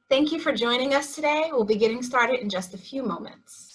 Thank you for joining us today. We'll be getting started in just a few moments.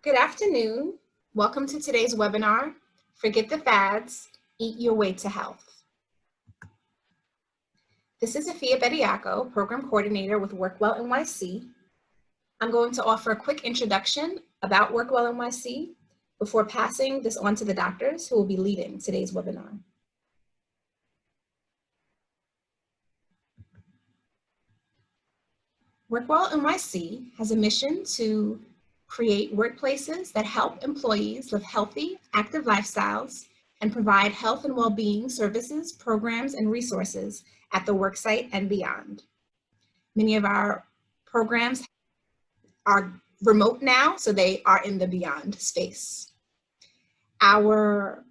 Good afternoon. Welcome to today's webinar, Forget the Fads, Eat Your Way to Health. This is Afia Bediako, Program Coordinator with WorkWell NYC. I'm going to offer a quick introduction about WorkWell NYC before passing this on to the doctors who will be leading today's webinar. WorkWell NYC has a mission to create workplaces that help employees live healthy, active lifestyles and provide health and well-being services, programs, and resources at the worksite and beyond. Many of our programs are remote now, so they are in the beyond space. Our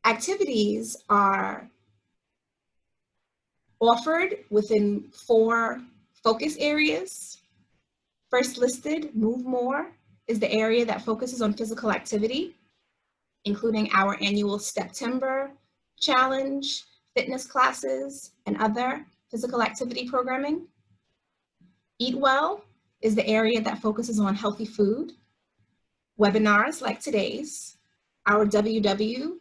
activities are offered within 4 focus areas. First listed, Move More, is the area that focuses on physical activity, including our annual September challenge, fitness classes, and other physical activity programming. Eat Well is the area that focuses on healthy food, webinars like today's. Our WW,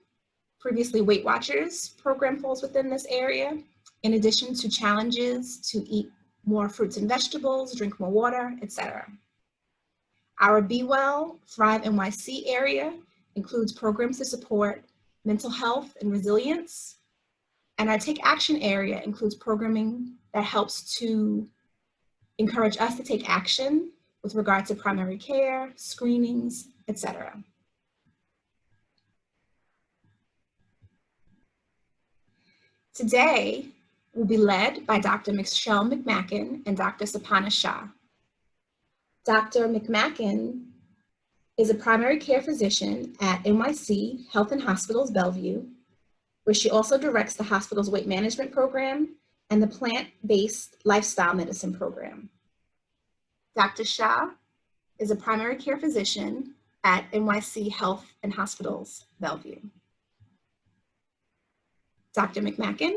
previously Weight Watchers, program falls within this area, in addition to challenges to eat more fruits and vegetables, drink more water, etc. Our Be Well, Thrive NYC area includes programs to support mental health and resilience. And our Take Action area includes programming that helps to encourage us to take action with regard to primary care, screenings, etc. Today, will be led by Dr. Michelle McMacken and Dr. Sapana Shah. Dr. McMacken is a primary care physician at NYC Health and Hospitals Bellevue, where she also directs the hospital's weight management program and the plant-based lifestyle medicine program. Dr. Shah is a primary care physician at NYC Health and Hospitals Bellevue. Dr. McMacken.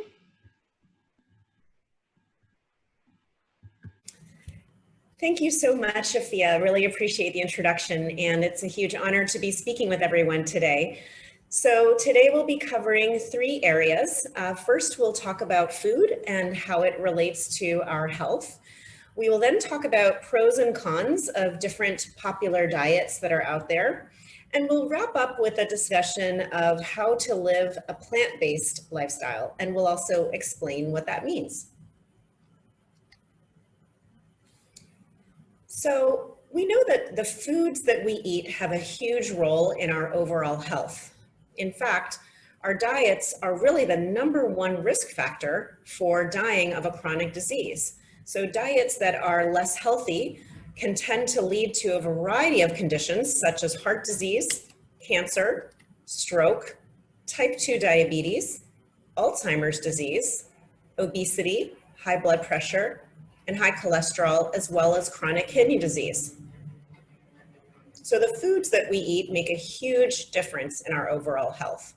Thank you so much, Afia. Really appreciate the introduction, and it's a huge honor to be speaking with everyone today. So today we'll be covering 3 areas. First, we'll talk about food and how it relates to our health. We will then talk about pros and cons of different popular diets that are out there. And we'll wrap up with a discussion of how to live a plant-based lifestyle, and we'll also explain what that means. So we know that the foods that we eat have a huge role in our overall health. In fact, our diets are really the #1 risk factor for dying of a chronic disease. So diets that are less healthy can tend to lead to a variety of conditions such as heart disease, cancer, stroke, type 2 diabetes, Alzheimer's disease, obesity, high blood pressure, and high cholesterol, as well as chronic kidney disease. So the foods that we eat make a huge difference in our overall health.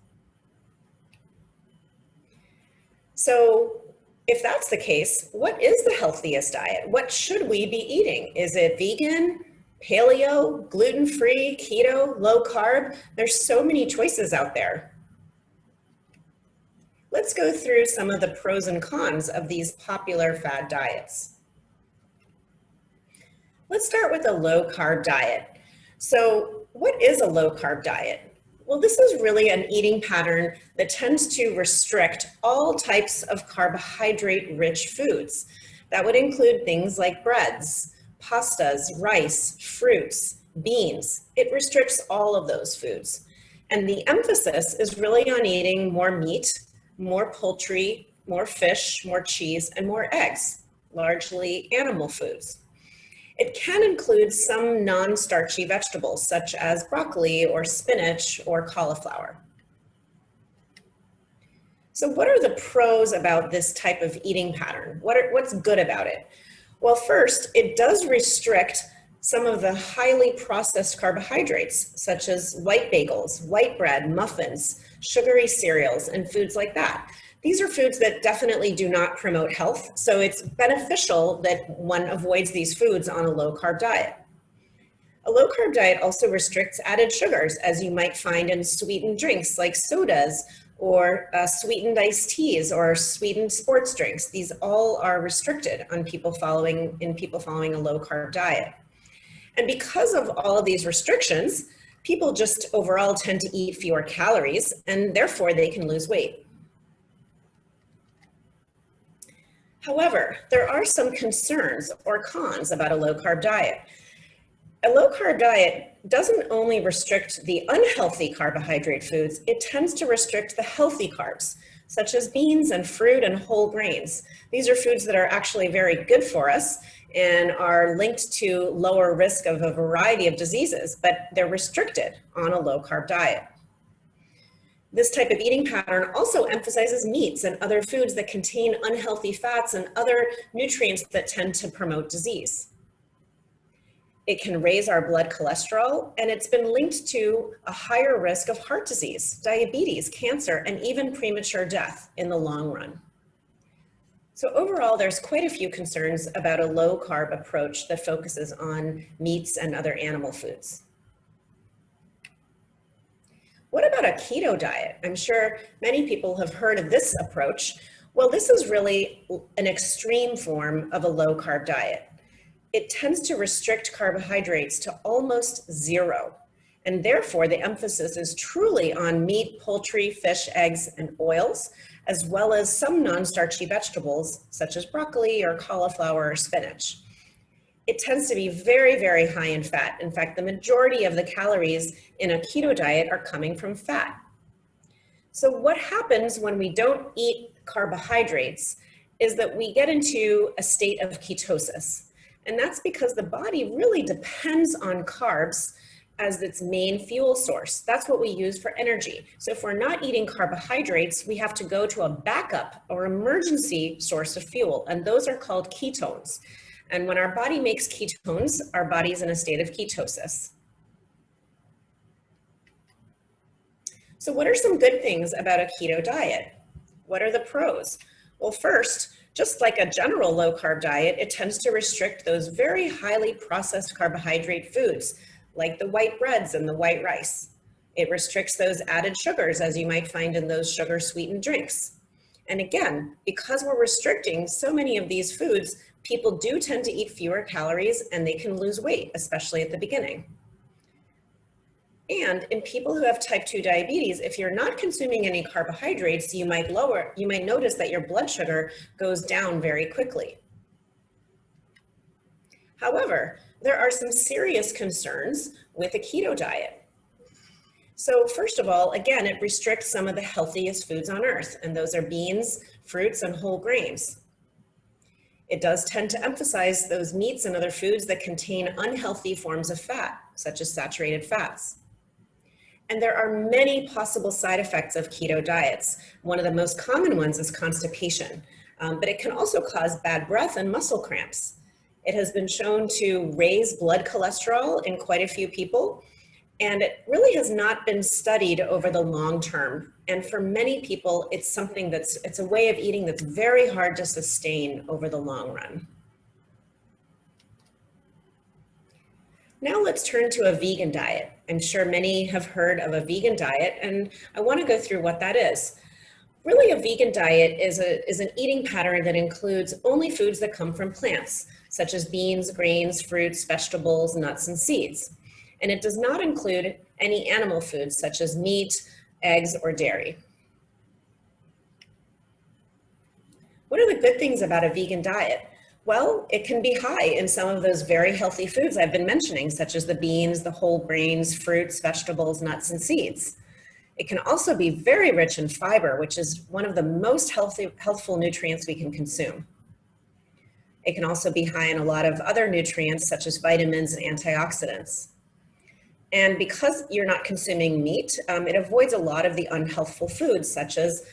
So if that's the case, what is the healthiest diet? What should we be eating? Is it vegan, paleo, gluten-free, keto, low carb? There's so many choices out there. Let's go through some of the pros and cons of these popular fad diets. Let's start with a low carb diet. So what is a low carb diet? Well, this is really an eating pattern that tends to restrict all types of carbohydrate-rich foods. That would include things like breads, pastas, rice, fruits, beans. It restricts all of those foods. And the emphasis is really on eating more meat, more poultry, more fish, more cheese, and more eggs, largely animal foods. It can include some non-starchy vegetables, such as broccoli or spinach or cauliflower. So what are the pros about this type of eating pattern? What's good about it? Well, first, it does restrict some of the highly processed carbohydrates, such as white bagels, white bread, muffins, sugary cereals, and foods like that. These are foods that definitely do not promote health, so it's beneficial that one avoids these foods on a low-carb diet. A low-carb diet also restricts added sugars, as you might find in sweetened drinks like sodas or sweetened iced teas or sweetened sports drinks. These all are restricted on people following a low-carb diet. And because of all of these restrictions, people just overall tend to eat fewer calories, and therefore they can lose weight. However, there are some concerns or cons about a low-carb diet. A low-carb diet doesn't only restrict the unhealthy carbohydrate foods, it tends to restrict the healthy carbs, such as beans and fruit and whole grains. These are foods that are actually very good for us and are linked to lower risk of a variety of diseases, but they're restricted on a low-carb diet. This type of eating pattern also emphasizes meats and other foods that contain unhealthy fats and other nutrients that tend to promote disease. It can raise our blood cholesterol, and it's been linked to a higher risk of heart disease, diabetes, cancer, and even premature death in the long run. So overall, there's quite a few concerns about a low-carb approach that focuses on meats and other animal foods. What about a keto diet? I'm sure many people have heard of this approach. Well, this is really an extreme form of a low-carb diet. It tends to restrict carbohydrates to almost zero, and therefore the emphasis is truly on meat, poultry, fish, eggs, and oils, as well as some non-starchy vegetables, such as broccoli or cauliflower or spinach. It tends to be very, very high in fat. In fact, the majority of the calories in a keto diet are coming from fat. So what happens when we don't eat carbohydrates is that we get into a state of ketosis. And that's because the body really depends on carbs as its main fuel source. That's what we use for energy. So if we're not eating carbohydrates, we have to go to a backup or emergency source of fuel, and those are called ketones. And when our body makes ketones, our body's in a state of ketosis. So what are some good things about a keto diet? What are the pros? Well, first, just like a general low-carb diet, it tends to restrict those very highly processed carbohydrate foods, like the white breads and the white rice. It restricts those added sugars, as you might find in those sugar-sweetened drinks. And again, because we're restricting so many of these foods, people do tend to eat fewer calories and they can lose weight, especially at the beginning. And in people who have type 2 diabetes, if you're not consuming any carbohydrates, you might notice that your blood sugar goes down very quickly. However, there are some serious concerns with a keto diet. So first of all, again, it restricts some of the healthiest foods on earth, and those are beans, fruits, and whole grains. It does tend to emphasize those meats and other foods that contain unhealthy forms of fat, such as saturated fats. And there are many possible side effects of keto diets. One of the most common ones is constipation, but it can also cause bad breath and muscle cramps. It has been shown to raise blood cholesterol in quite a few people, and it really has not been studied over the long term. And for many people, it's something it's a way of eating that's very hard to sustain over the long run. Now let's turn to a vegan diet. I'm sure many have heard of a vegan diet, and I want to go through what that is. Really, a vegan diet is an eating pattern that includes only foods that come from plants, such as beans, grains, fruits, vegetables, nuts, and seeds. And it does not include any animal foods, such as meat, eggs, or dairy. What are the good things about a vegan diet? Well, it can be high in some of those very healthy foods I've been mentioning, such as the beans, the whole grains, fruits, vegetables, nuts, and seeds. It can also be very rich in fiber, which is one of the most healthful nutrients we can consume. It can also be high in a lot of other nutrients, such as vitamins and antioxidants. And because you're not consuming meat, it avoids a lot of the unhealthful foods, such as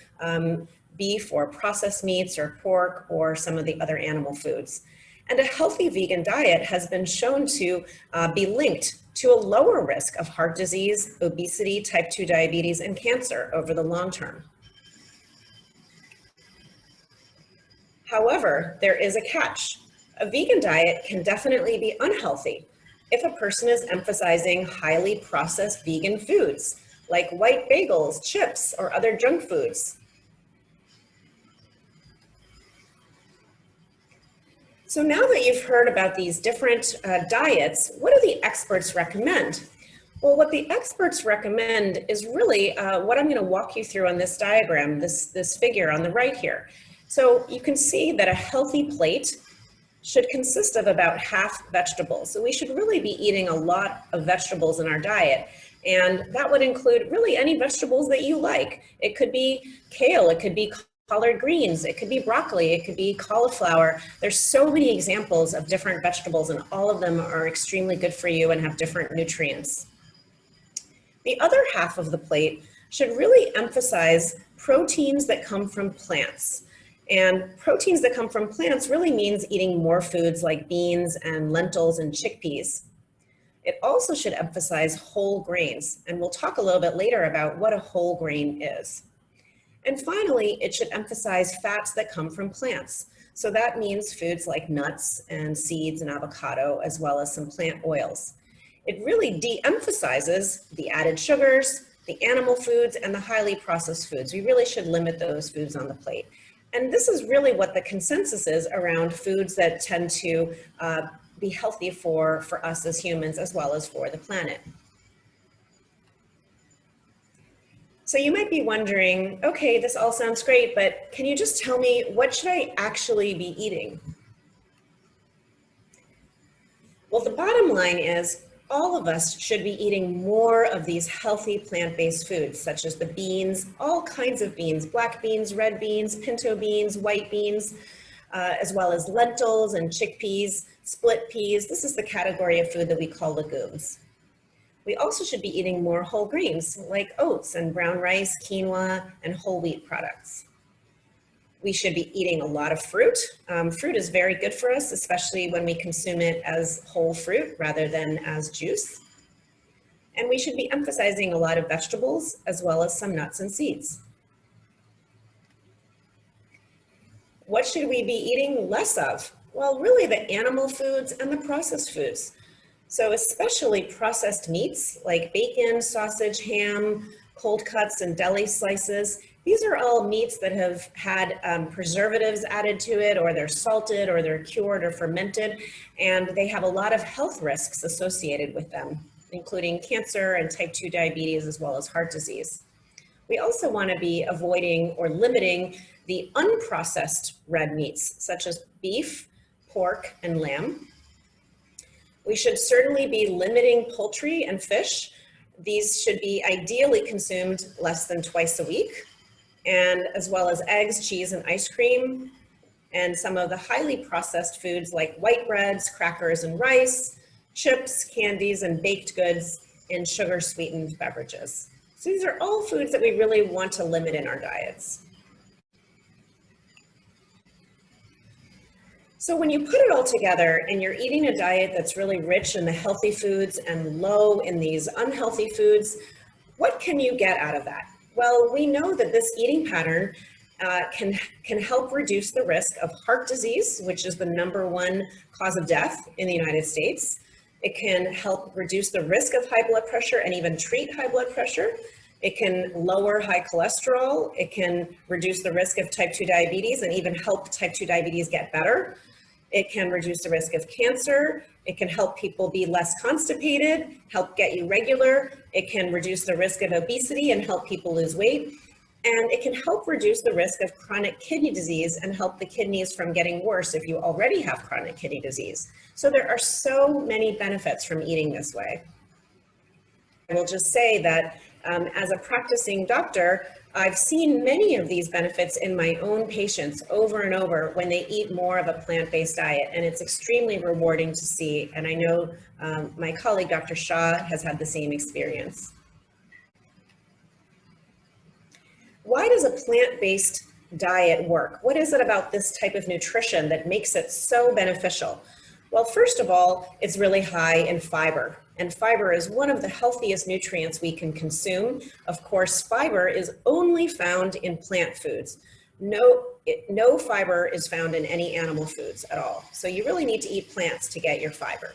beef or processed meats or pork or some of the other animal foods. And a healthy vegan diet has been shown to be linked to a lower risk of heart disease, obesity, type 2 diabetes, and cancer over the long term. However, there is a catch. A vegan diet can definitely be unhealthy if a person is emphasizing highly processed vegan foods, like white bagels, chips, or other junk foods. So now that you've heard about these different diets, what do the experts recommend? Well, what the experts recommend is really what I'm going to walk you through on this diagram, this figure on the right here. So you can see that a healthy plate should consist of about half vegetables. So we should really be eating a lot of vegetables in our diet. And that would include really any vegetables that you like. It could be kale, it could be collard greens, it could be broccoli, it could be cauliflower. There's so many examples of different vegetables, and all of them are extremely good for you and have different nutrients. The other half of the plate should really emphasize proteins that come from plants. And proteins that come from plants really means eating more foods like beans and lentils and chickpeas. It also should emphasize whole grains, and we'll talk a little bit later about what a whole grain is. And finally, it should emphasize fats that come from plants. So that means foods like nuts and seeds and avocado, as well as some plant oils. It really de-emphasizes the added sugars, the animal foods, and the highly processed foods. We really should limit those foods on the plate. And this is really what the consensus is around foods that tend to be healthy for us as humans, as well as for the planet. So you might be wondering, okay, this all sounds great, but can you just tell me, what should I actually be eating? Well, the bottom line is all of us should be eating more of these healthy plant-based foods, such as the beans, all kinds of beans, black beans, red beans, pinto beans, white beans, as well as lentils and chickpeas, split peas. This is the category of food that we call legumes. We also should be eating more whole grains like oats and brown rice, quinoa, and whole wheat products. We should be eating a lot of fruit. Fruit is very good for us, especially when we consume it as whole fruit rather than as juice. And we should be emphasizing a lot of vegetables as well as some nuts and seeds. What should we be eating less of? Well, really the animal foods and the processed foods. So especially processed meats like bacon, sausage, ham, cold cuts, and deli slices. These are all meats that have had preservatives added to it, or they're salted, or they're cured or fermented, and they have a lot of health risks associated with them, including cancer and type 2 diabetes, as well as heart disease. We also want to be avoiding or limiting the unprocessed red meats, such as beef, pork, and lamb. We should certainly be limiting poultry and fish. These should be ideally consumed less than twice a week, and as well as eggs, cheese, and ice cream, and some of the highly processed foods like white breads, crackers and rice, chips, candies, and baked goods, and sugar-sweetened beverages. So these are all foods that we really want to limit in our diets. So when you put it all together and you're eating a diet that's really rich in the healthy foods and low in these unhealthy foods, what can you get out of that? Well, we know that this eating pattern can help reduce the risk of heart disease, which is the #1 cause of death in the United States. It can help reduce the risk of high blood pressure and even treat high blood pressure. It can lower high cholesterol. It can reduce the risk of type 2 diabetes and even help type 2 diabetes get better. It can reduce the risk of cancer. It can help people be less constipated, help get you regular. It can reduce the risk of obesity and help people lose weight. And it can help reduce the risk of chronic kidney disease and help the kidneys from getting worse if you already have chronic kidney disease. So there are so many benefits from eating this way. I will just say that as a practicing doctor, I've seen many of these benefits in my own patients over and over when they eat more of a plant-based diet, and it's extremely rewarding to see. And I know my colleague, Dr. Shah, has had the same experience. Why does a plant-based diet work? What is it about this type of nutrition that makes it so beneficial? Well, first of all, it's really high in fiber. And fiber is one of the healthiest nutrients we can consume. Of course, fiber is only found in plant foods. No fiber is found in any animal foods at all. So you really need to eat plants to get your fiber.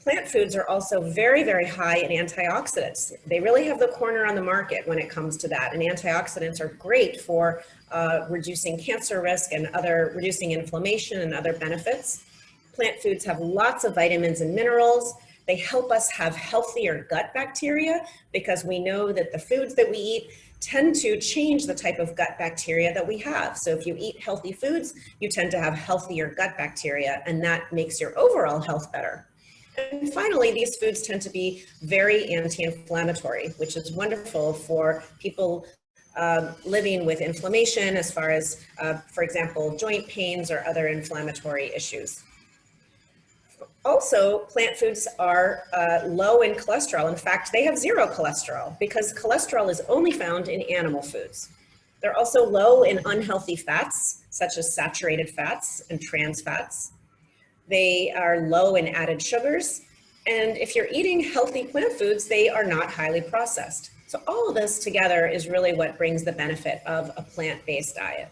Plant foods are also very, very high in antioxidants. They really have the corner on the market when it comes to that. And antioxidants are great for reducing cancer risk and reducing inflammation and other benefits. Plant foods have lots of vitamins and minerals. They help us have healthier gut bacteria because we know that the foods that we eat tend to change the type of gut bacteria that we have. So if you eat healthy foods, you tend to have healthier gut bacteria, and that makes your overall health better. And finally, these foods tend to be very anti-inflammatory, which is wonderful for people living with inflammation as far as, for example, joint pains or other inflammatory issues. Also, plant foods are low in cholesterol. In fact, they have 0 cholesterol because cholesterol is only found in animal foods. They're also low in unhealthy fats, such as saturated fats and trans fats. They are low in added sugars. And if you're eating healthy plant foods, they are not highly processed. So all of this together is really what brings the benefit of a plant-based diet.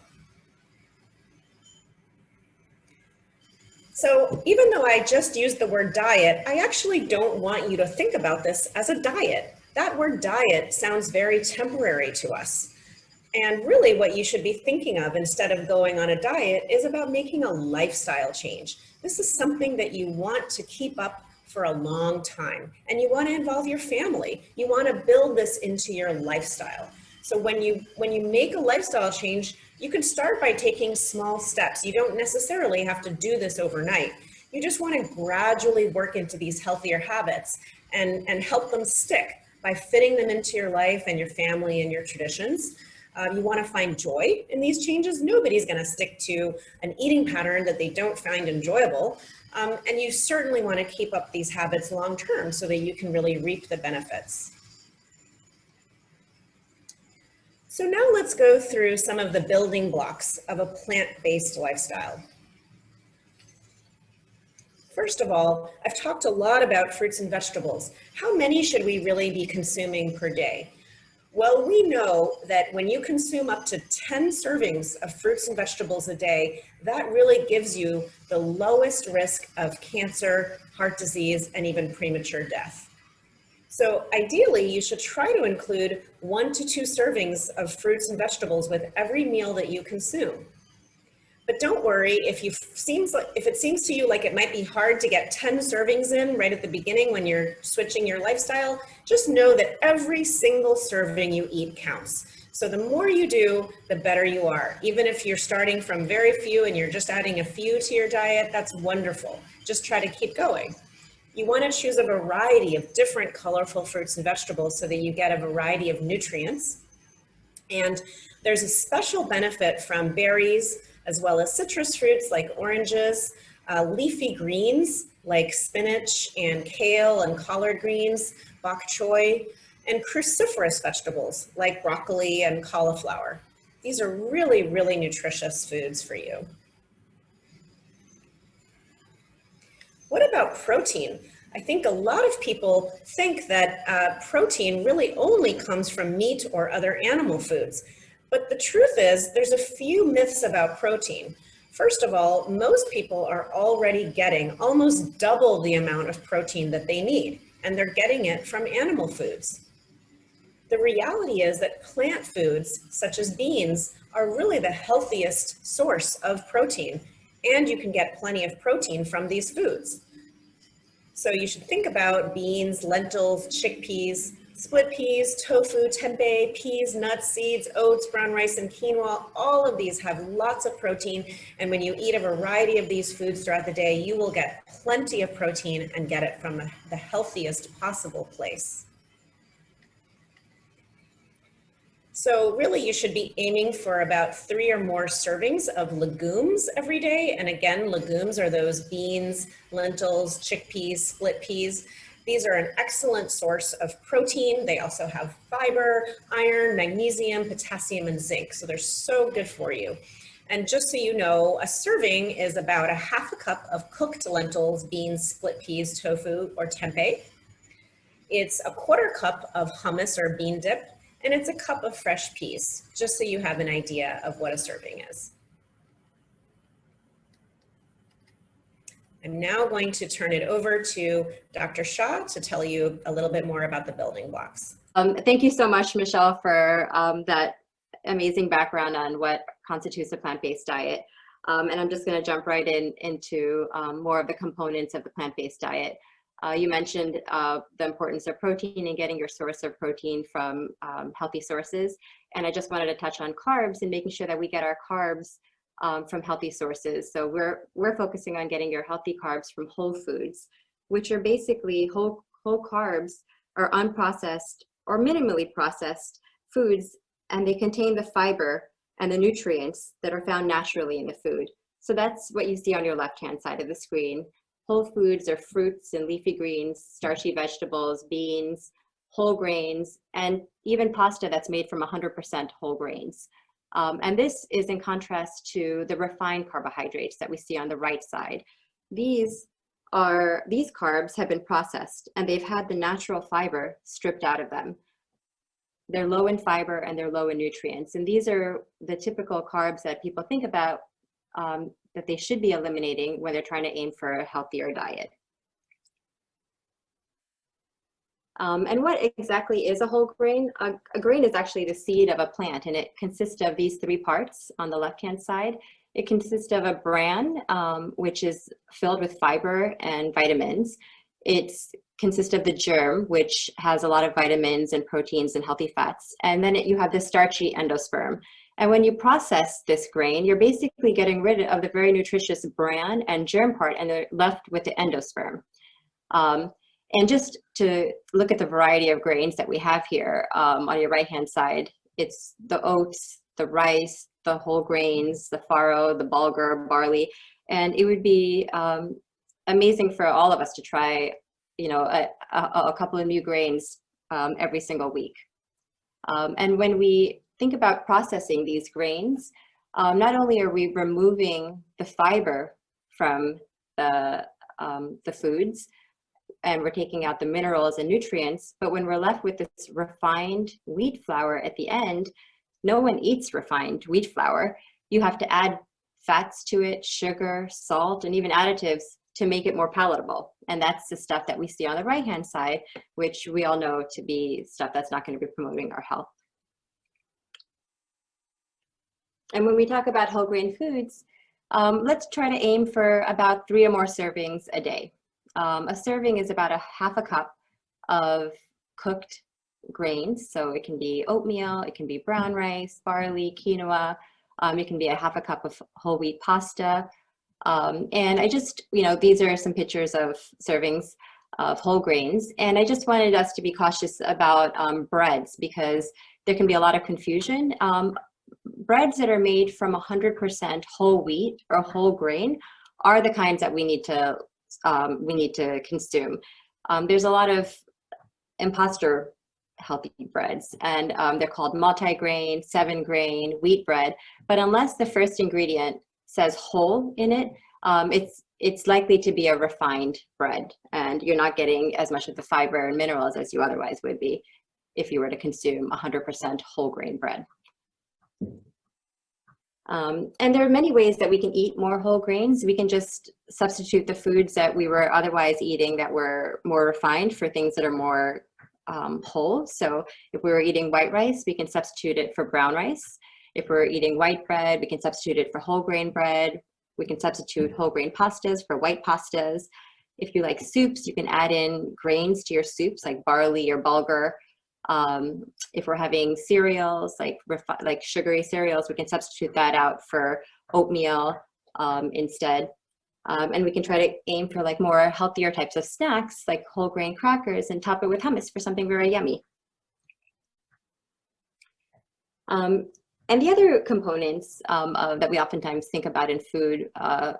So even though I just used the word diet, I actually don't want you to think about this as a diet. That word diet sounds very temporary to us. And really what you should be thinking of instead of going on a diet is about making a lifestyle change. This is something that you want to keep up for a long time, and you want to involve your family. You want to build this into your lifestyle. So when you make a lifestyle change, you can start by taking small steps. You don't necessarily have to do this overnight. You just want to gradually work into these healthier habits and help them stick by fitting them into your life and your family and your traditions. You want to find joy in these changes. Nobody's going to stick to an eating pattern that they don't find enjoyable. And you certainly want to keep up these habits long term so that you can really reap the benefits. So now let's go through some of the building blocks of a plant-based lifestyle. First of all, I've talked a lot about fruits and vegetables. How many should we really be consuming per day? Well, we know that when you consume up to 10 servings of fruits and vegetables a day, that really gives you the lowest risk of cancer, heart disease, and even premature death. So ideally, you should try to include 1 to 2 servings of fruits and vegetables with every meal that you consume. But don't worry, if it seems to you like it might be hard to get 10 servings in right at the beginning when you're switching your lifestyle, just know that every single serving you eat counts. So the more you do, the better you are. Even if you're starting from very few and you're just adding a few to your diet, that's wonderful. Just try to keep going. You want to choose a variety of different colorful fruits and vegetables so that you get a variety of nutrients. And there's a special benefit from berries, as well as citrus fruits like oranges, leafy greens like spinach and kale and collard greens, bok choy, and cruciferous vegetables like broccoli and cauliflower. These are really, really nutritious foods for you. What about protein? I think a lot of people think that protein really only comes from meat or other animal foods. But the truth is, there's a few myths about protein. First of all, most people are already getting almost double the amount of protein that they need, and they're getting it from animal foods. The reality is that plant foods, such as beans, are really the healthiest source of protein, and you can get plenty of protein from these foods. So you should think about beans, lentils, chickpeas, split peas, tofu, tempeh, peas, nuts, seeds, oats, brown rice, and quinoa. All of these have lots of protein. And when you eat a variety of these foods throughout the day, you will get plenty of protein and get it from the healthiest possible place. So really you should be aiming for about 3 or more servings of legumes every day. And again, legumes are those beans, lentils, chickpeas, split peas. These are an excellent source of protein. They also have fiber, iron, magnesium, potassium, and zinc. So they're so good for you. And just so you know, a serving is about 1/2 cup of cooked lentils, beans, split peas, tofu, or tempeh. It's 1/4 cup of hummus or bean dip, and it's 1 cup of fresh peas, just so you have an idea of what a serving is. I'm now going to turn it over to Dr. Shah to tell you a little bit more about the building blocks. Thank you so much, Michelle, for that amazing background on what constitutes a plant-based diet. And I'm just going to jump right into more of the components of the plant-based diet. You mentioned the importance of protein and getting your source of protein from healthy sources. And I just wanted to touch on carbs and making sure that we get our carbs from healthy sources. So we're focusing on getting your healthy carbs from whole foods, which are basically whole carbs are unprocessed or minimally processed foods, and they contain the fiber and the nutrients that are found naturally in the food. So that's what you see on your left-hand side of the screen. Whole foods are fruits and leafy greens, starchy vegetables, beans, whole grains, and even pasta that's made from 100% whole grains. And this is in contrast to the refined carbohydrates that we see on the right side. These carbs have been processed and they've had the natural fiber stripped out of them. They're low in fiber and they're low in nutrients. And these are the typical carbs that people think about that they should be eliminating when they're trying to aim for a healthier diet. And what exactly is a whole grain? A grain is actually the seed of a plant, and it consists of these 3 parts on the left-hand side. It consists of a bran, which is filled with fiber and vitamins. It consists of the germ, which has a lot of vitamins and proteins and healthy fats. And then you have the starchy endosperm. And when you process this grain, you're basically getting rid of the very nutritious bran and germ part, and they're left with the endosperm. And just to look at the variety of grains that we have here on your right-hand side, it's the oats, the rice, the whole grains, the farro, the bulgur, barley. And it would be amazing for all of us to try, a couple of new grains every single week. And when we think about processing these grains, not only are we removing the fiber from the foods, and we're taking out the minerals and nutrients, but when we're left with this refined wheat flour at the end, no one eats refined wheat flour. You have to add fats to it, sugar, salt, and even additives to make it more palatable. And that's the stuff that we see on the right-hand side, which we all know to be stuff that's not going to be promoting our health. And when we talk about whole grain foods, let's try to aim for about 3 or more servings a day. A serving is about 1/2 cup of cooked grains. So it can be oatmeal, it can be brown rice, barley, quinoa. It can be 1/2 cup of whole wheat pasta. And I just, these are some pictures of servings of whole grains. And I just wanted us to be cautious about breads, because there can be a lot of confusion. Breads that are made from 100% whole wheat or whole grain are the kinds that we need to consume. There's a lot of imposter healthy breads, and they're called multi-grain, 7-grain, wheat bread. But unless the first ingredient says whole in it, it's likely to be a refined bread, and you're not getting as much of the fiber and minerals as you otherwise would be if you were to consume 100% whole grain bread. And there are many ways that we can eat more whole grains. We can just substitute the foods that we were otherwise eating that were more refined for things that are more whole. So if we were eating white rice, we can substitute it for brown rice. If we're eating white bread, we can substitute it for whole grain bread. We can substitute whole grain pastas for white pastas. If you like soups, you can add in grains to your soups like barley or bulgur. If we're having cereals, like sugary cereals, we can substitute that out for oatmeal instead. And we can try to aim for like more healthier types of snacks, like whole grain crackers, and top it with hummus for something very yummy. And the other components that we oftentimes think about in food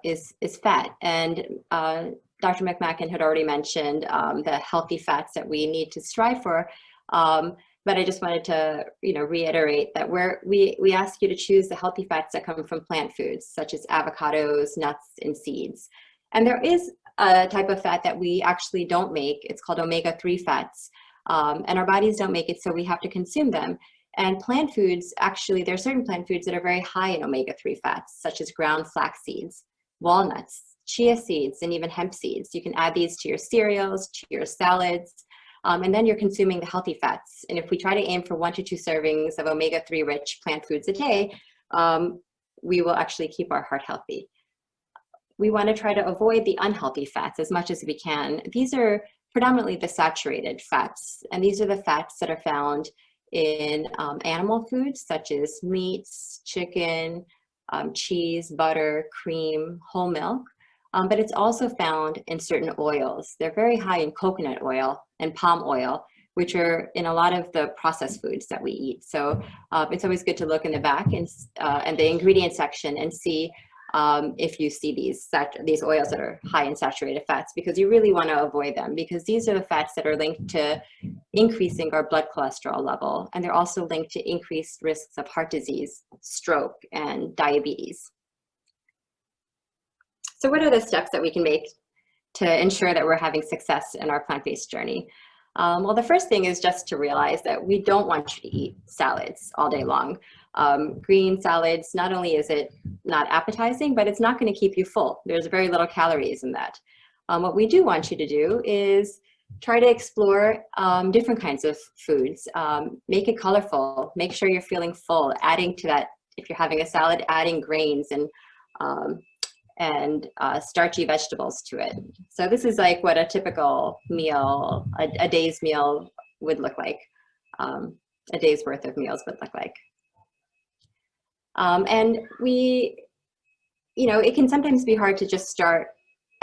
is fat. And Dr. McMacken had already mentioned the healthy fats that we need to strive for. But I just wanted to, reiterate that we ask you to choose the healthy fats that come from plant foods, such as avocados, nuts, and seeds. And there is a type of fat that we actually don't make. It's called omega-3 fats. And our bodies don't make it, so we have to consume them. And plant foods, actually, there are certain plant foods that are very high in omega-3 fats, such as ground flax seeds, walnuts, chia seeds, and even hemp seeds. You can add these to your cereals, to your salads, and then you're consuming the healthy fats. And if we try to aim for 1 to 2 servings of omega-3 rich plant foods a day, we will actually keep our heart healthy. We want to try to avoid the unhealthy fats as much as we can. These are predominantly the saturated fats, and these are the fats that are found in animal foods such as meats, chicken, cheese, butter, cream, whole milk. But it's also found in certain oils. They're very high in coconut oil and palm oil, which are in a lot of the processed foods that we eat. So it's always good to look in the back and the ingredient section and see if you see these oils that are high in saturated fats, because you really want to avoid them, because these are the fats that are linked to increasing our blood cholesterol level, and they're also linked to increased risks of heart disease, stroke, and diabetes. So what are the steps that we can make to ensure that we're having success in our plant-based journey? Well, the first thing is just to realize that we don't want you to eat salads all day long. Green salads, not only is it not appetizing, but it's not going to keep you full. There's very little calories in that. What we do want you to do is try to explore different kinds of foods. Make it colorful. Make sure you're feeling full. Adding to that, if you're having a salad, adding grains and starchy vegetables to it. So this is like what a typical meal, a day's meal would look like. A day's worth of meals would look like. And it can sometimes be hard to just start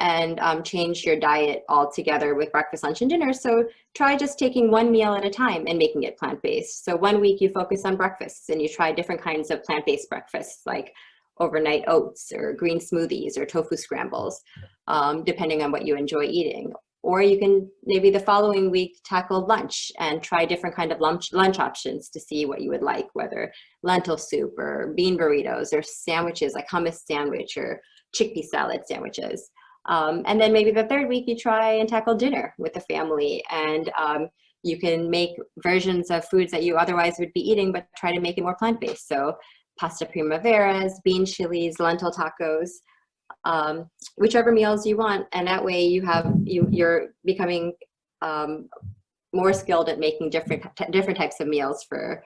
and change your diet altogether with breakfast, lunch, and dinner. So try just taking one meal at a time and making it plant-based. So one week you focus on breakfasts and you try different kinds of plant-based breakfasts, like overnight oats or green smoothies or tofu scrambles, depending on what you enjoy eating. Or you can maybe the following week tackle lunch and try different kind of lunch options to see what you would like, whether lentil soup or bean burritos or sandwiches like hummus sandwich or chickpea salad sandwiches. And then maybe the third week you try and tackle dinner with the family, and you can make versions of foods that you otherwise would be eating, but try to make it more plant-based. So pasta primaveras, bean chilies, lentil tacos, whichever meals you want. And that way you're becoming more skilled at making different types of meals for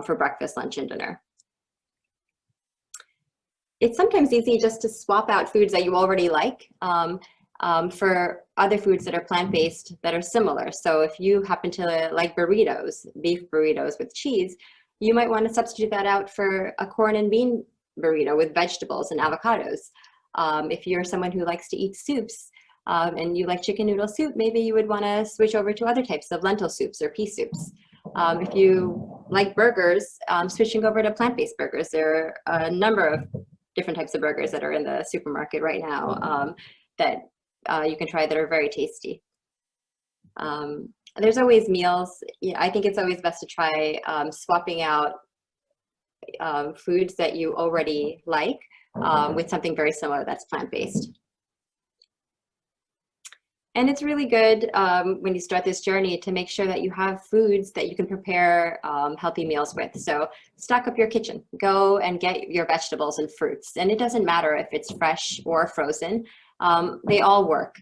breakfast, lunch, and dinner. It's sometimes easy just to swap out foods that you already like for other foods that are plant-based that are similar. So if you happen to like burritos, beef burritos with cheese, you might want to substitute that out for a corn and bean burrito with vegetables and avocados. If you're someone who likes to eat soups and you like chicken noodle soup, maybe you would want to switch over to other types of lentil soups or pea soups. If you like burgers, switching over to plant-based burgers. There are a number of different types of burgers that are in the supermarket right now that you can try that are very tasty. There's always meals. I think it's always best to try swapping out foods that you already like with something very similar that's plant-based. And it's really good when you start this journey to make sure that you have foods that you can prepare healthy meals with. So stock up your kitchen, go and get your vegetables and fruits. And it doesn't matter if it's fresh or frozen, they all work.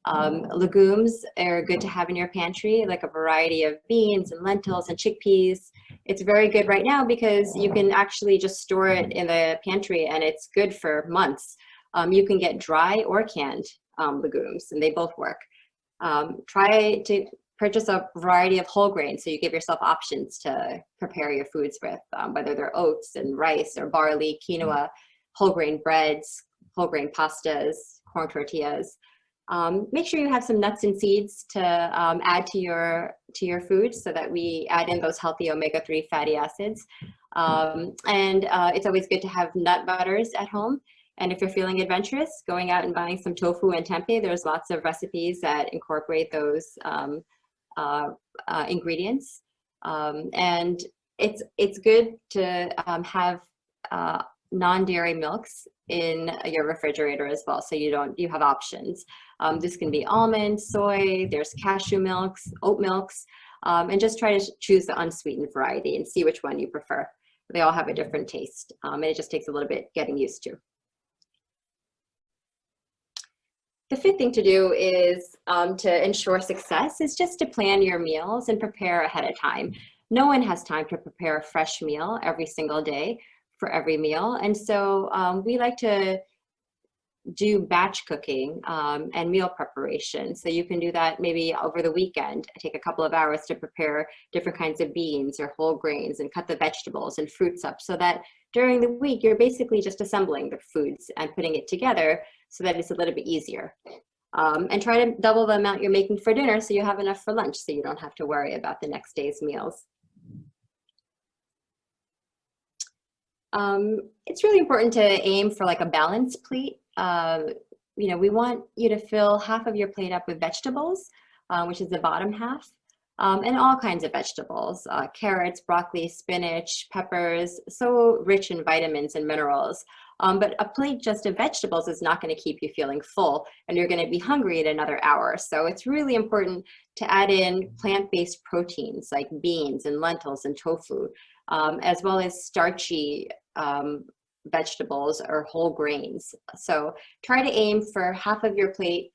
Legumes are good to have in your pantry, like a variety of beans and lentils and chickpeas. It's very good right now because you can actually just store it in the pantry and it's good for months. You can get dry or canned legumes, and they both work. Try to purchase a variety of whole grains so you give yourself options to prepare your foods with, whether they're oats and rice or barley, quinoa, whole grain breads, whole grain pastas, corn tortillas. Make sure you have some nuts and seeds to add to your food so that we add in those healthy omega-3 fatty acids. It's always good to have nut butters at home. And if you're feeling adventurous, going out and buying some tofu and tempeh, there's lots of recipes that incorporate those ingredients. And it's good to have non-dairy milks in your refrigerator as well, so you have options. This can be almond, soy, there's cashew milks, oat milks, and just try to choose the unsweetened variety and see which one you prefer. They all have a different taste, and it just takes a little bit getting used to. The fifth thing to do is to ensure success is just to plan your meals and prepare ahead of time. No one has time to prepare a fresh meal every single day for every meal. And so we like to do batch cooking and meal preparation. So you can do that maybe over the weekend. Take a couple of hours to prepare different kinds of beans or whole grains and cut the vegetables and fruits up so that during the week, you're basically just assembling the foods and putting it together so that it's a little bit easier. And try to double the amount you're making for dinner so you have enough for lunch so you don't have to worry about the next day's meals. It's really important to aim for like a balanced plate. We want you to fill half of your plate up with vegetables, which is the bottom half, and all kinds of vegetables, carrots, broccoli, spinach, peppers, so rich in vitamins and minerals. But a plate just of vegetables is not going to keep you feeling full, and you're going to be hungry in another hour. So it's really important to add in plant-based proteins like beans and lentils and tofu, as well as starchy vegetables or whole grains. So try to aim for half of your plate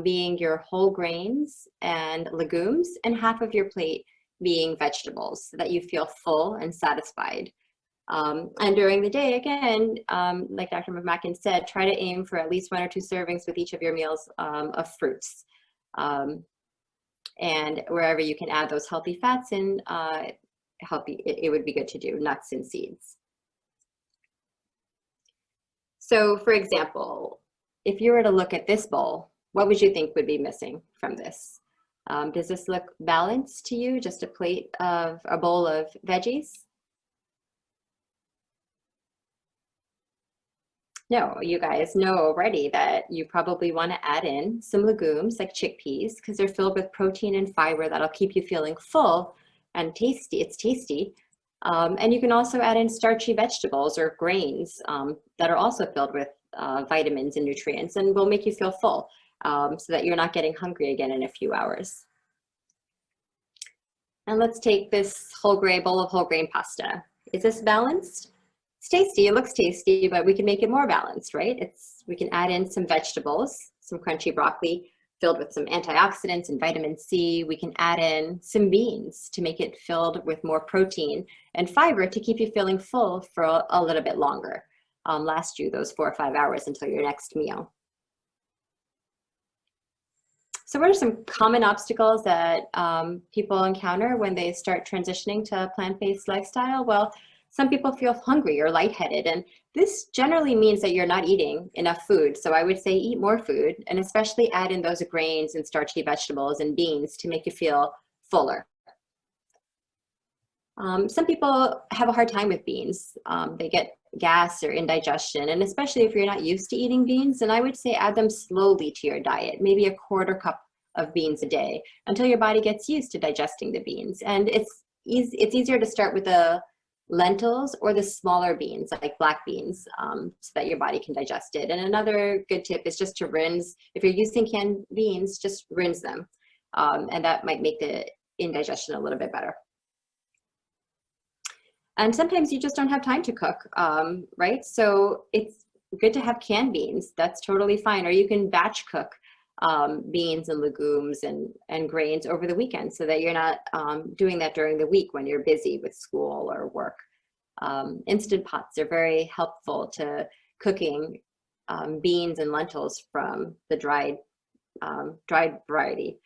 being your whole grains and legumes, and half of your plate being vegetables so that you feel full and satisfied. And during the day, again, like Dr. McMacken said, try to aim for at least 1 or 2 servings with each of your meals of fruits. And wherever you can add those healthy fats in, it would be good to do nuts and seeds. So for example, if you were to look at this bowl, what would you think would be missing from this? Does this look balanced to you? Just a bowl of veggies? No, you guys know already that you probably want to add in some legumes like chickpeas because they're filled with protein and fiber that'll keep you feeling full and tasty. It's tasty. And you can also add in starchy vegetables or grains that are also filled with vitamins and nutrients and will make you feel full so that you're not getting hungry again in a few hours. And let's take this bowl of whole grain pasta. Is this balanced? It's tasty, it looks tasty, but we can make it more balanced, right? We can add in some vegetables, some crunchy broccoli filled with some antioxidants and vitamin C. We can add in some beans to make it filled with more protein and fiber to keep you feeling full for a little bit longer. Last you those 4 or 5 hours until your next meal. So what are some common obstacles that people encounter when they start transitioning to a plant-based lifestyle? Well, some people feel hungry or lightheaded, and this generally means that you're not eating enough food. So I would say eat more food, and especially add in those grains and starchy vegetables and beans to make you feel fuller. Some people have a hard time with beans. They get gas or indigestion, and especially if you're not used to eating beans, then I would say add them slowly to your diet, maybe a 1/4 cup of beans a day until your body gets used to digesting the beans. And it's easier to start with a lentils or the smaller beans, like black beans, so that your body can digest it. And another good tip is just to rinse. If you're using canned beans, just rinse them. And that might make the indigestion a little bit better. And sometimes you just don't have time to cook, right? So it's good to have canned beans. That's totally fine. Or you can batch cook beans and legumes and grains over the weekend so that you're not doing that during the week when you're busy with school or work. Instant pots are very helpful to cooking beans and lentils from the dried variety.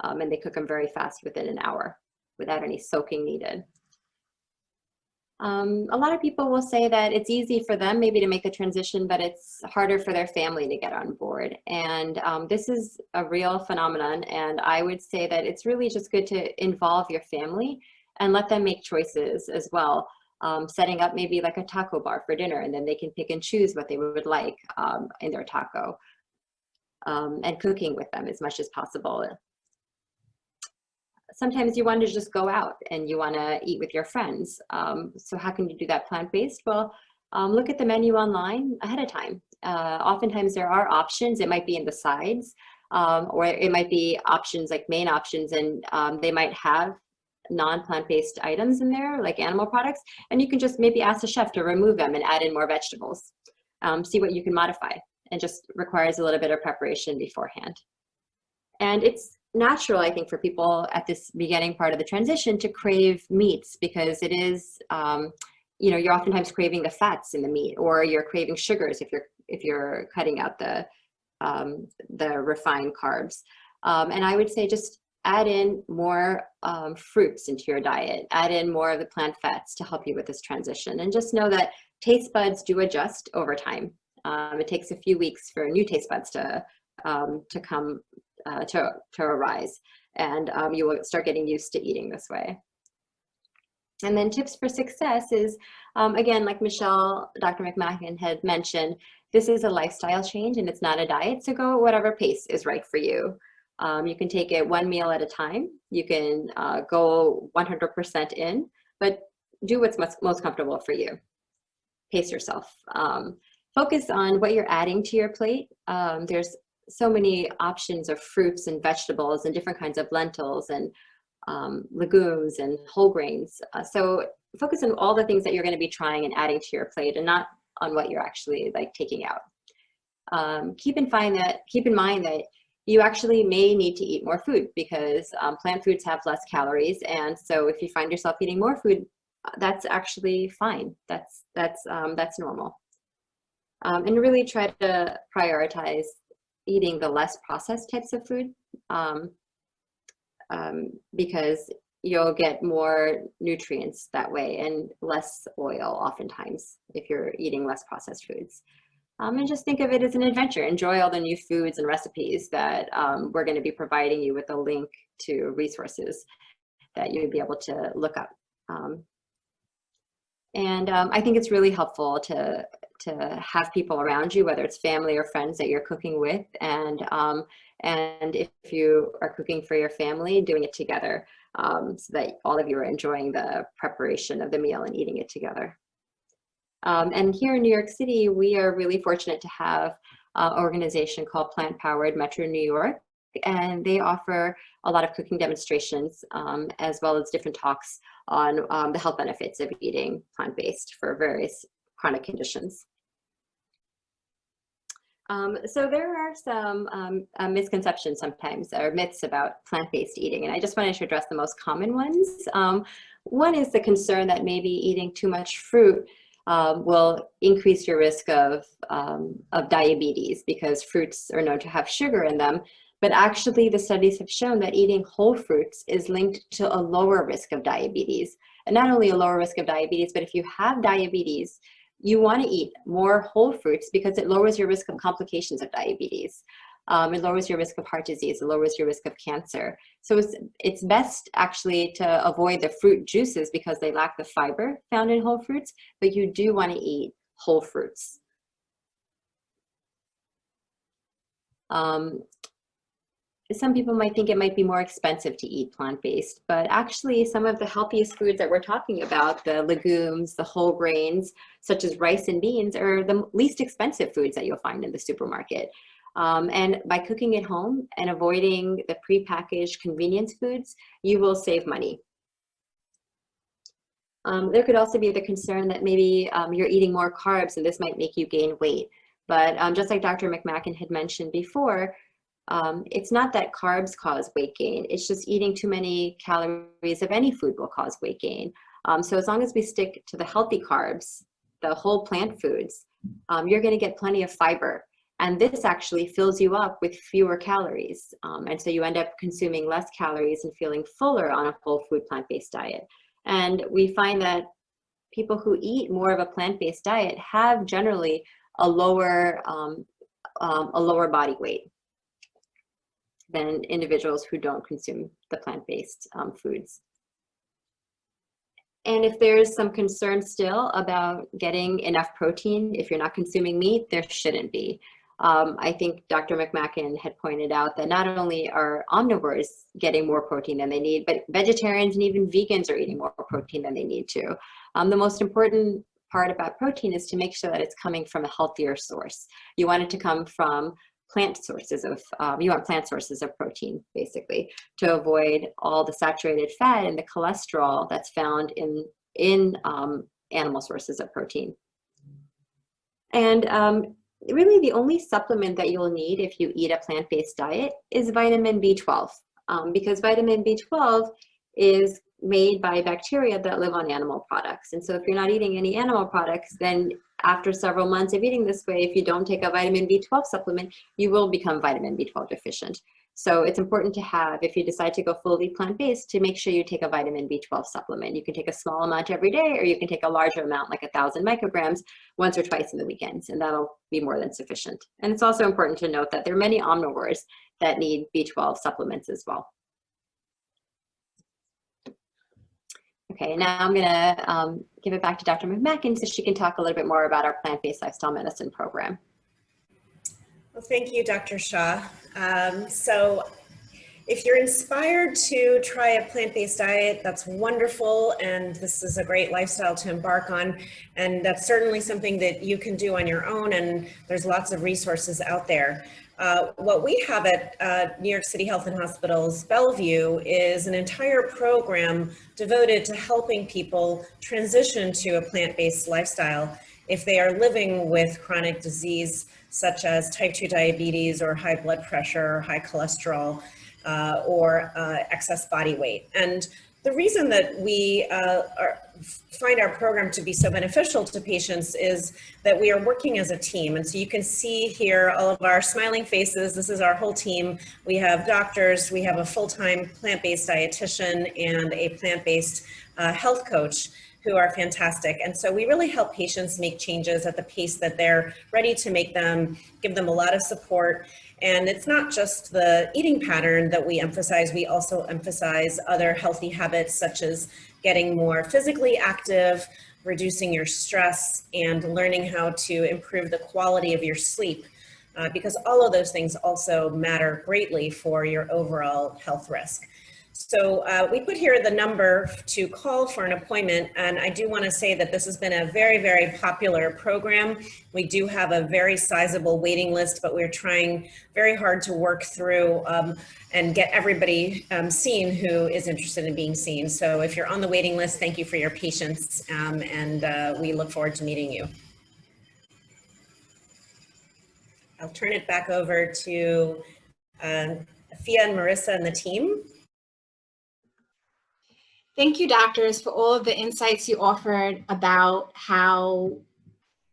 And they cook them very fast within an hour without any soaking needed. A lot of people will say that it's easy for them maybe to make the transition, but it's harder for their family to get on board. And this is a real phenomenon. And I would say that it's really just good to involve your family and let them make choices as well. Setting up maybe like a taco bar for dinner, and then they can pick and choose what they would like in their taco, and cooking with them as much as possible. Sometimes you want to just go out and you want to eat with your friends. So how can you do that plant-based? Well, look at the menu online ahead of time. Oftentimes there are options. It might be in the sides, or it might be options like main options, and they might have non-plant-based items in there, like animal products. And you can just maybe ask the chef to remove them and add in more vegetables. See what you can modify. It just requires a little bit of preparation beforehand. And it's natural, I think, for people at this beginning part of the transition to crave meats, because it is, you know, you're oftentimes craving the fats in the meat, or you're craving sugars if you're cutting out the refined carbs. And I would say just add in more fruits into your diet, add in more of the plant fats to help you with this transition. And just know that taste buds do adjust over time. It takes a few weeks for new taste buds to come to arise, and you will start getting used to eating this way. And then tips for success is, again, like Dr. McMahon had mentioned, this is a lifestyle change and it's not a diet, so go at whatever pace is right for you. You can take it one meal at a time. You can go 100% in, but do what's most comfortable for you. Pace yourself. Focus on what you're adding to your plate. There's so many options of fruits and vegetables and different kinds of lentils and legumes and whole grains. So focus on all the things that you're going to be trying and adding to your plate, and not on what you're actually like taking out. Keep in mind that you actually may need to eat more food, because plant foods have less calories. And so if you find yourself eating more food, that's actually fine. That's normal. And really try to prioritize eating the less processed types of food, because you'll get more nutrients that way, and less oil oftentimes if you're eating less processed foods. And just think of it as an adventure. Enjoy all the new foods and recipes that we're going to be providing you with a link to resources that you'll be able to look up. And I think it's really helpful to have people around you, whether it's family or friends that you're cooking with, and if you are cooking for your family, doing it together, so that all of you are enjoying the preparation of the meal and eating it together. And here in New York City, we are really fortunate to have an organization called Plant Powered Metro New York, and they offer a lot of cooking demonstrations, as well as different talks on the health benefits of eating plant-based for various chronic conditions. So there are some misconceptions sometimes, or myths about plant-based eating, and I just wanted to address the most common ones. One is the concern that maybe eating too much fruit will increase your risk of diabetes, because fruits are known to have sugar in them. But actually, the studies have shown that eating whole fruits is linked to a lower risk of diabetes. And not only a lower risk of diabetes, but if you have diabetes, you want to eat more whole fruits, because it lowers your risk of complications of diabetes. It lowers your risk of heart disease. It lowers your risk of cancer. So it's best actually to avoid the fruit juices, because they lack the fiber found in whole fruits, but you do want to eat whole fruits. some people might think it might be more expensive to eat plant-based, but actually some of the healthiest foods that we're talking about, the legumes, the whole grains, such as rice and beans, are the least expensive foods that you'll find in the supermarket. And by cooking at home and avoiding the prepackaged convenience foods, you will save money. There could also be the concern that maybe you're eating more carbs and this might make you gain weight. But just like Dr. McMacken had mentioned before, it's not that carbs cause weight gain. It's just eating too many calories of any food will cause weight gain. So as long as we stick to the healthy carbs, the whole plant foods, you're going to get plenty of fiber. And this actually fills you up with fewer calories. And so you end up consuming less calories and feeling fuller on a whole food plant-based diet. And we find that people who eat more of a plant-based diet have generally a lower body weight than individuals who don't consume the plant-based foods. And if there's some concern still about getting enough protein, if you're not consuming meat, there shouldn't be. I think Dr. McMacken had pointed out that not only are omnivores getting more protein than they need, but vegetarians and even vegans are eating more protein than they need to. The most important part about protein is to make sure that it's coming from a healthier source. You want it to come from plant sources of, you want plant sources of protein, basically, to avoid all the saturated fat and the cholesterol that's found in animal sources of protein. And really the only supplement that you'll need if you eat a plant-based diet is vitamin B12, because vitamin B12 is made by bacteria that live on animal products. And so if you're not eating any animal products, then after several months of eating this way, if you don't take a vitamin B12 supplement, you will become vitamin B12 deficient. So it's important to have, if you decide to go fully plant-based, to make sure you take a vitamin B12 supplement. You can take a small amount every day, or you can take a larger amount, like 1,000 micrograms, once or twice in the weekends, and that'll be more than sufficient. And it's also important to note that there are many omnivores that need B12 supplements as well. Okay, now I'm gonna give it back to Dr. McMacken so she can talk a little bit more about our plant-based lifestyle medicine program. Well, thank you, Dr. Shaw. So if you're inspired to try a plant-based diet, that's wonderful, and this is a great lifestyle to embark on, and that's certainly something that you can do on your own, and there's lots of resources out there. What we have at New York City Health and Hospitals Bellevue is an entire program devoted to helping people transition to a plant-based lifestyle if they are living with chronic disease such as type 2 diabetes or high blood pressure or high cholesterol or excess body weight. And the reason that we find our program to be so beneficial to patients is that we are working as a team. And so you can see here all of our smiling faces. This is our whole team. We have doctors, we have a full-time plant-based dietitian, and a plant-based health coach who are fantastic. And so we really help patients make changes at the pace that they're ready to make them, give them a lot of support. And it's not just the eating pattern that we emphasize, we also emphasize other healthy habits such as getting more physically active, reducing your stress, and learning how to improve the quality of your sleep, because all of those things also matter greatly for your overall health risk. So we put here the number to call for an appointment, and I do want to say that this has been a very, very popular program. We do have a very sizable waiting list, but we're trying very hard to work through and get everybody seen who is interested in being seen. So if you're on the waiting list, thank you for your patience, and we look forward to meeting you. I'll turn it back over to Afia and Marissa and the team. Thank you, doctors, for all of the insights you offered about how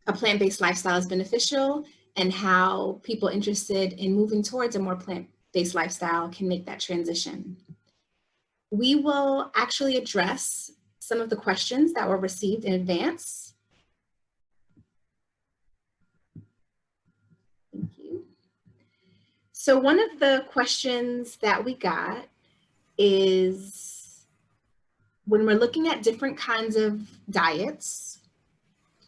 a plant-based lifestyle is beneficial and how people interested in moving towards a more plant-based lifestyle can make that transition. We will actually address some of the questions that were received in advance. Thank you. So one of the questions that we got is, when we're looking at different kinds of diets,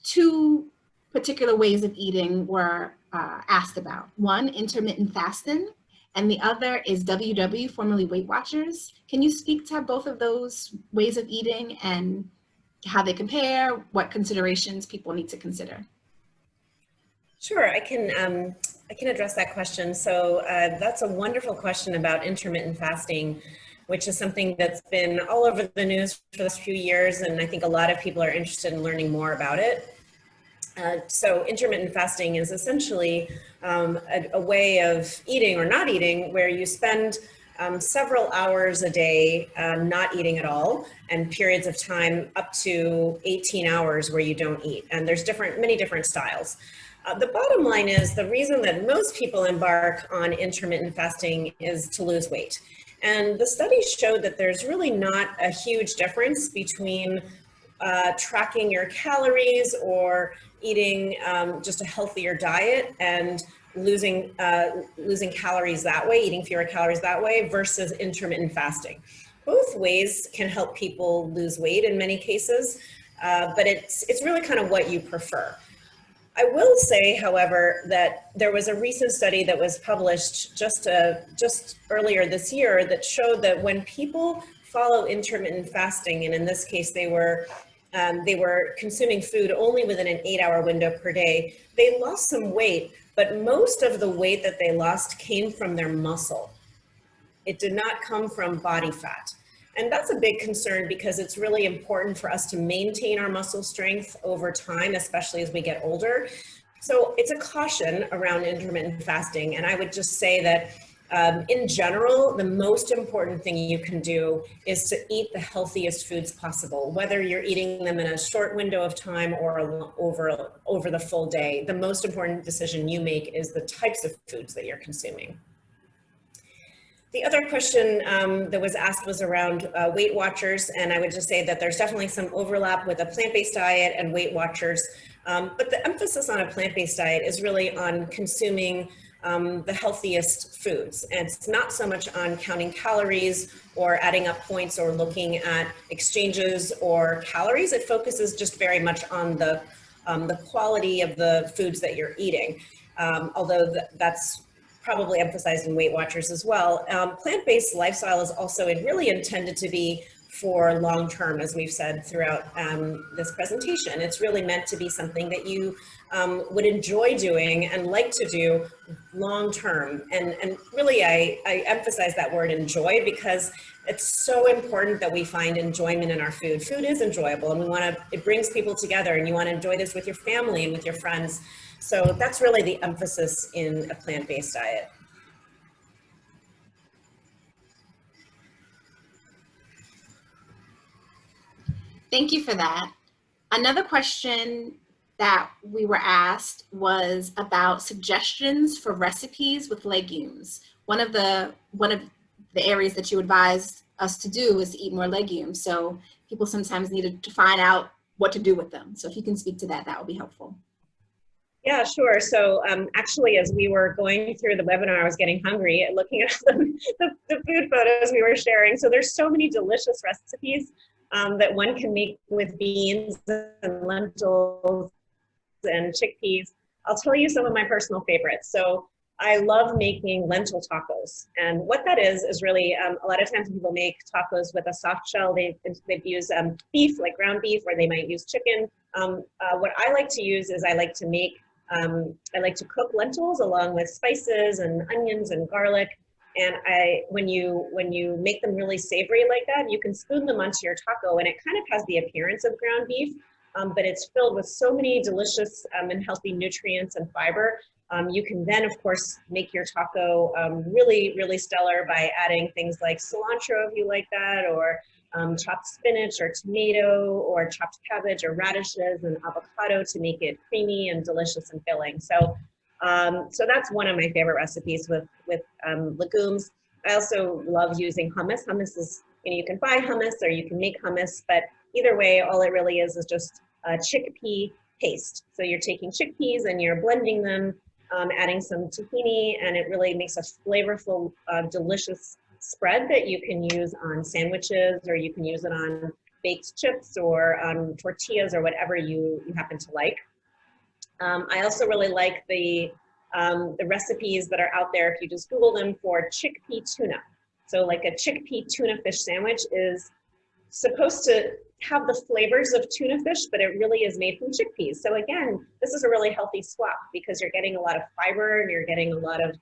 two particular ways of eating were asked about. One, intermittent fasting, and the other is WW, formerly Weight Watchers. Can you speak to both of those ways of eating and how they compare, what considerations people need to consider? Sure, I can address that question. So that's a wonderful question about intermittent fasting, which is something that's been all over the news for the last few years, and I think a lot of people are interested in learning more about it. So intermittent fasting is essentially a way of eating or not eating where you spend several hours a day not eating at all, and periods of time up to 18 hours where you don't eat. And there's many different styles. The bottom line is the reason that most people embark on intermittent fasting is to lose weight. And the studies showed that there's really not a huge difference between tracking your calories or eating just a healthier diet and losing calories that way, eating fewer calories that way versus intermittent fasting. Both ways can help people lose weight in many cases, but it's really kind of what you prefer. I will say, however, that there was a recent study that was published just earlier this year that showed that when people follow intermittent fasting, and in this case they were consuming food only within an 8-hour window per day, they lost some weight, but most of the weight that they lost came from their muscle. It did not come from body fat. And that's a big concern because it's really important for us to maintain our muscle strength over time, especially as we get older. So it's a caution around intermittent fasting. And I would just say that in general, the most important thing you can do is to eat the healthiest foods possible, whether you're eating them in a short window of time or over the full day. The most important decision you make is the types of foods that you're consuming. The other question that was asked was around Weight Watchers, and I would just say that there's definitely some overlap with a plant-based diet and Weight Watchers, but the emphasis on a plant-based diet is really on consuming the healthiest foods. And it's not so much on counting calories or adding up points or looking at exchanges or calories. It focuses just very much on the quality of the foods that you're eating, although that's probably emphasized in Weight Watchers as well. Plant-based lifestyle is also really intended to be for long-term, as we've said throughout this presentation. It's really meant to be something that you would enjoy doing and like to do long-term. And really, I emphasize that word enjoy because it's so important that we find enjoyment in our food. Food is enjoyable, and it brings people together, and you want to enjoy this with your family and with your friends. So that's really the emphasis in a plant-based diet. Thank you for that. Another question that we were asked was about suggestions for recipes with legumes. One of the areas that you advised us to do is to eat more legumes. So people sometimes needed to find out what to do with them. So if you can speak to that, that would be helpful. Yeah, sure. So actually, as we were going through the webinar, I was getting hungry and looking at the food photos we were sharing. So there's so many delicious recipes that one can make with beans and lentils and chickpeas. I'll tell you some of my personal favorites. So I love making lentil tacos. And what that is really, a lot of times people make tacos with a soft shell. They use beef, like ground beef, or they might use chicken. What I like to use is I like to cook lentils along with spices and onions and garlic. And when you make them really savory like that, you can spoon them onto your taco, and it kind of has the appearance of ground beef, but it's filled with so many delicious and healthy nutrients and fiber. You can then, of course, make your taco really, really stellar by adding things like cilantro if you like that, or chopped spinach or tomato or chopped cabbage or radishes and avocado to make it creamy and delicious and filling. So that's one of my favorite recipes with legumes. I also love using hummus. Hummus is, you can buy hummus or you can make hummus, but either way, all it really is just a chickpea paste. So you're taking chickpeas and you're blending them, adding some tahini, and it really makes a flavorful, delicious spread that you can use on sandwiches, or you can use it on baked chips or on tortillas or whatever you happen to like. I also really like the the recipes that are out there, if you just Google them, for chickpea tuna. So like a chickpea tuna fish sandwich is supposed to have the flavors of tuna fish, but it really is made from chickpeas. So again, this is a really healthy swap because you're getting a lot of fiber and you're getting a lot of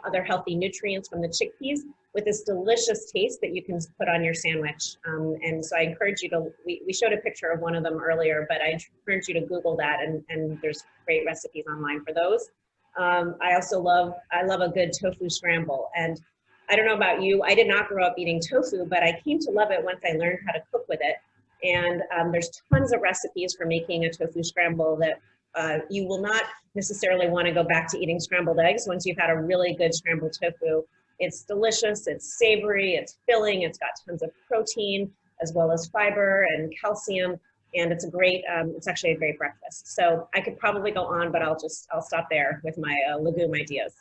other healthy nutrients from the chickpeas with this delicious taste that you can put on your sandwich. And so I encourage you to, we showed a picture of one of them earlier, but I encourage you to Google that, and there's great recipes online for those. I also love a good tofu scramble. And I don't know about you, I did not grow up eating tofu, but I came to love it once I learned how to cook with it. And there's tons of recipes for making a tofu scramble that you will not necessarily want to go back to eating scrambled eggs once you've had a really good scrambled tofu. It's delicious, it's savory, it's filling, it's got tons of protein, as well as fiber and calcium. And it's a great, it's actually a great breakfast. So I could probably go on, but I'll stop there with my legume ideas.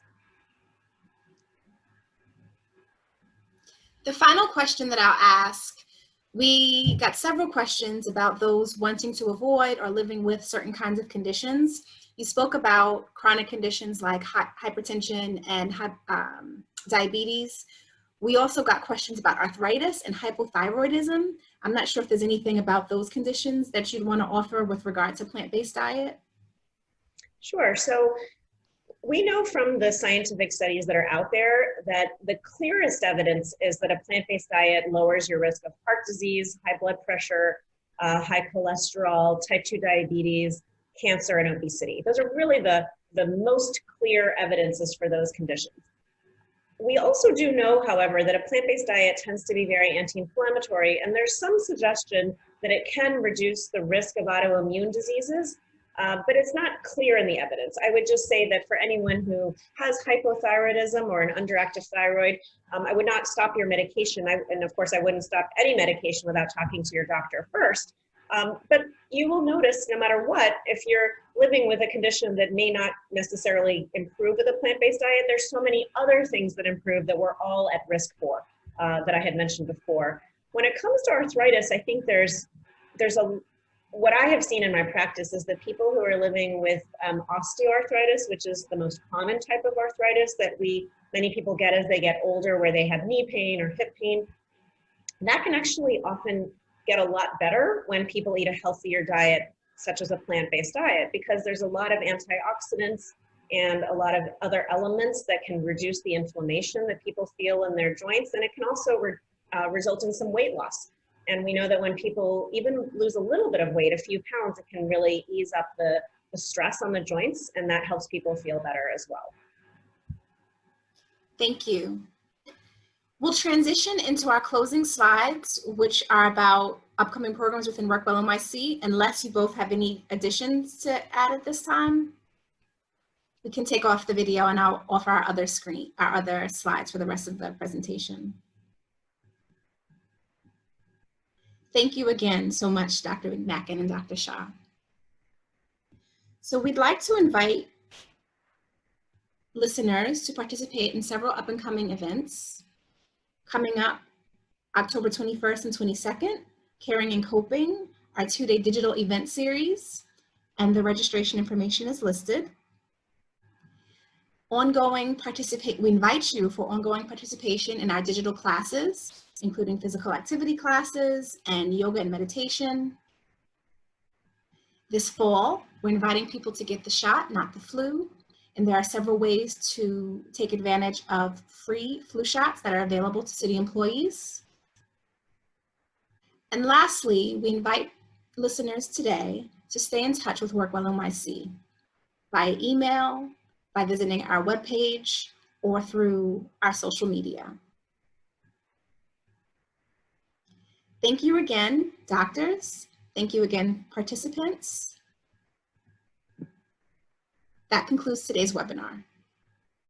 The final question that I'll ask, we got several questions about those wanting to avoid or living with certain kinds of conditions. You spoke about chronic conditions like hypertension and diabetes. We also got questions about arthritis and hypothyroidism. I'm not sure if there's anything about those conditions that you'd want to offer with regard to plant-based diet. Sure. So we know from the scientific studies that are out there that the clearest evidence is that a plant-based diet lowers your risk of heart disease, high blood pressure, high cholesterol, type 2 diabetes, cancer, and obesity. Those are really the most clear evidences for those conditions. We also do know, however, that a plant-based diet tends to be very anti-inflammatory, and there's some suggestion that it can reduce the risk of autoimmune diseases, but it's not clear in the evidence. I would just say that for anyone who has hypothyroidism or an underactive thyroid, I would not stop your medication. And of course, I wouldn't stop any medication without talking to your doctor first. But you will notice, no matter what, if you're living with a condition that may not necessarily improve with a plant-based diet, there's so many other things that improve that we're all at risk for, that I had mentioned before. When it comes to arthritis, I think what I have seen in my practice is that people who are living with osteoarthritis, which is the most common type of arthritis that many people get as they get older, where they have knee pain or hip pain, that can actually often get a lot better when people eat a healthier diet, such as a plant-based diet, because there's a lot of antioxidants and a lot of other elements that can reduce the inflammation that people feel in their joints, and it can also result in some weight loss. And we know that when people even lose a little bit of weight, a few pounds, it can really ease up the stress on the joints, and that helps people feel better as well. Thank you. We'll transition into our closing slides, which are about upcoming programs within WorkWell NYC. Unless you both have any additions to add at this time, we can take off the video and I'll offer our other slides for the rest of the presentation. Thank you again so much, Dr. McMacken and Dr. Shah. So we'd like to invite listeners to participate in several up and coming events. Coming up October 21st and 22nd, Caring and Coping, our 2-day digital event series, and the registration information is listed. We invite you for ongoing participation in our digital classes, including physical activity classes and yoga and meditation. This fall, we're inviting people to get the shot, not the flu. And there are several ways to take advantage of free flu shots that are available to city employees. And lastly, we invite listeners today to stay in touch with WorkWell NYC via email, by visiting our webpage, or through our social media. Thank you again, doctors. Thank you again, participants. That concludes today's webinar.